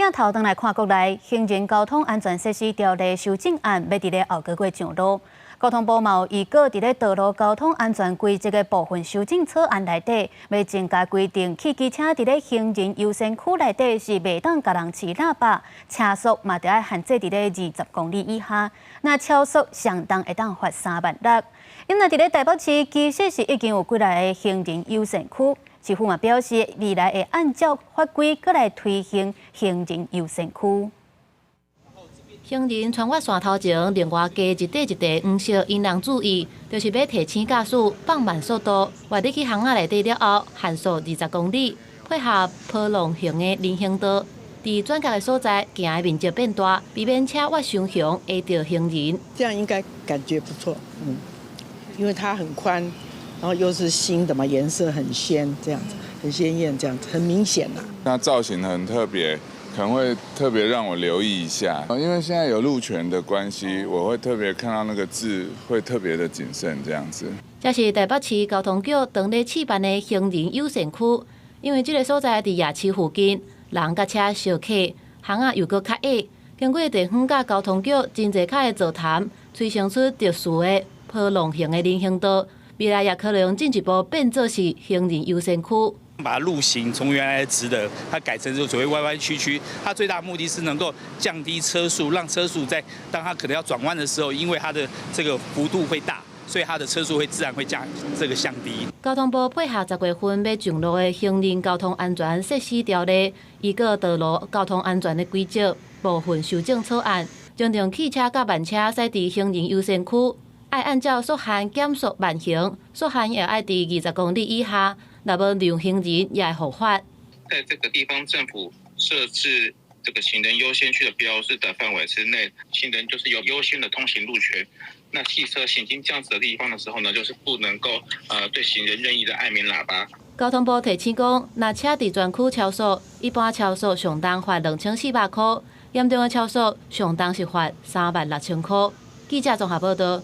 镜头转来看国内行人交通安全设施条例修正案，要伫咧后个月上路。交通部嘛有预告伫咧道路交通安全规则的部分修正草案内底，要增加规定，汽机车伫咧行人优先区内底是袂当甲人骑喇叭，车速嘛得要限制伫咧20公里以下，那超速上当会当罚3万6。因为伫咧台北市其实是已经有几来个行人优先区。市府嘛表示，未来会按照法规过来推行行人优先区。行人穿越线头前，另外加一块一块黄色，因人注意，就是要提醒驾驶放慢速度，外入去巷仔内底了后，限速20公里，配合坡浪型的人行道，伫转角的所在行的面积变大，避免车越伤熊压到行人。这样应该感觉不错，因为它很宽。然后又是新的嘛，颜色很鲜，这样子很鲜艳，这样子很明显啦。那造型很特别，可能会特别让我留意一下。因为现在有路权的关系，我会特别看到那个字，会特别的谨慎这样子。这是台北市交通局当日试办的行人优先区，因为这个所在伫夜市附近，人甲车相克，巷仔又搁较矮，经过地方甲交通局真侪卡的座谈，催生出特殊的坡浪型的人行道。未来也可能进一步变作是行人优先区，把路型从原来的直的，它改成所谓歪歪曲曲。它最大目的是能够降低车速，让车速在当它可能要转弯的时候，因为它的这个幅度会大，所以它的车速会自然会降低。交通部配合10月份要上路的行人交通安全设施条例，以个道路交通安全的规则部分修正草案，将让汽车甲慢车驶伫行人优先区。爱按照速限减速慢行，速限也爱伫20公里以下。若要让行人也会违法。在这个地方，政府设置这个行人优先区的标示的范围之内，行人就是有优先的通行路权。那汽车行经这样子的地方的时候呢，就是不能够对行人任意的按鸣喇叭。交通部提醒讲，若车伫专区超速，一般超速上当罚2400块，严重的超速上当是罚36000块。记者综合报道。